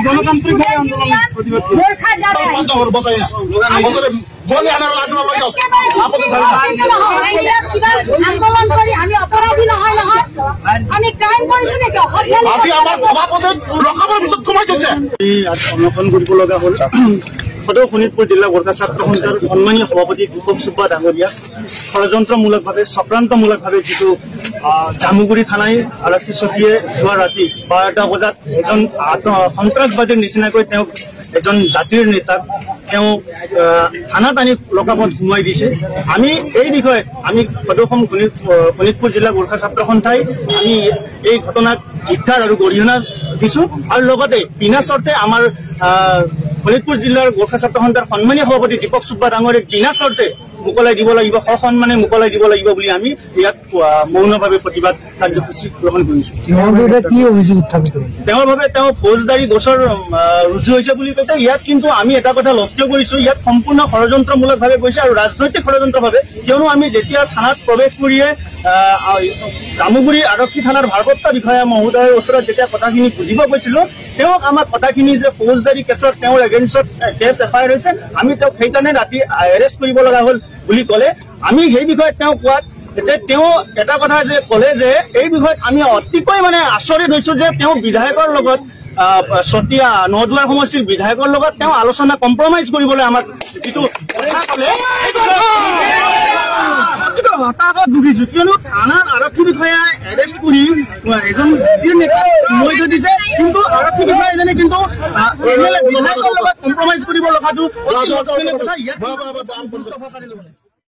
গণতান্ত্ৰিকভাবে আন্দোলন প্ৰতিবাদ আন্দোলন কৰি আমি অপৰাধী নহয় নহয় আমি ক্ৰাইম কৰিছো নেকি আজি আমাৰ সভাপতি ৰখাবৰ ভিতৰত কমাই দিছে অনশন কৰিব লগা হ'ল সদৌ শোণিতপুৰ জিলা গোৰ্খা ছাত্ৰ সন্থাৰ সন্মানীয় সভাপতি দীপক চুব্বা ডাঙৰীয়া ষড়যন্ত্ৰমূলকভাৱে চক্ৰান্তমূলকভাৱে যিটো জামুগুৰি থানাই আৰক্ষী চকীয়ে যোৱা ৰাতি 12টা বজাত এজন সন্ত্ৰাসবাদীৰ নিচিনাকৈ তেওঁক এজন জাতিৰ নেতাক তেওঁ থানাত আনি লকাপত সোমাই দিছে আমি এই বিষয়ে আমি সদৌ শোণিতপুৰ জিলা গোৰ্খা ছাত্ৰ সন্থাই আমি এই ঘটনাক উদ্ধাৰ আৰু গৰিহণা দিছো আৰু লগতে বিনা চৰ্তে আমাৰ শোণিতপুৰ জিলাৰ গোৰ্খা ছাত্ৰ সন্থাৰ সন্মানীয় সভাপতি দীপক চুব্বা ডাঙৰীয়াক বিনা চৰ্তে মুকলাই দিব লাগিব সসন্মানে মুকলাই দিব লাগিব বুলি আমি ইয়াত মৌনভাৱে প্ৰতিবাদ কাৰ্যসূচী গ্ৰহণ কৰিছো তেওঁৰ বাবে তেওঁ ফৌজদাৰী গোচৰ ৰুজু হৈছে বুলি কৈছে ইয়াত কিন্তু আমি এটা কথা লক্ষ্য কৰিছো ইয়াত সম্পূৰ্ণ ষড়যন্ত্ৰমূলকভাৱে গৈছে আৰু ৰাজনৈতিক ষড়যন্ত্ৰভাৱে কিয়নো আমি যেতিয়া থানাত প্ৰৱেশ কৰিয়ে জামুগুৰি আৰক্ষী থানাৰ ভাৰপ্ৰাপ্ত বিষয়া মহোদয়ৰ ওচৰত যেতিয়া কথাখিনি বুজিব গৈছিলো তেওঁক আমাক কথাখিনি যে ফৌজদাৰী কেছত তেওঁৰ এগেইনষ্টত কেছ এফআইআৰ হৈছে আমি তেওঁক সেইকাৰণে ৰাতি এৰেষ্ট কৰিব লগা হ'ল বুলি ক'লে আমি সেই বিষয়ত তেওঁ কোৱাত যে তেওঁ এটা কথা যে ক'লে যে এই বিষয়ত আমি অতিকৈ মানে আচৰিত হৈছো যে তেওঁ বিধায়কৰ লগত চতিয়া নদুৱাৰ সমষ্টিৰ বিধায়কৰ লগত তেওঁ আলোচনা কম্প্ৰমাইজ কৰিবলৈ আমাক যিটো কথা ক'লে হতাশত ভুগিছো কিয়নো থানাৰ আৰক্ষী বিষয়াই এৰেষ্ট কৰি এজন নেতাক সোমাই থৈ দিছে কিন্তু আৰক্ষী বিষয়া এজনে কিন্তু বিধায়কৰ লগত কম্প্ৰমাইজ কৰিব লগাটো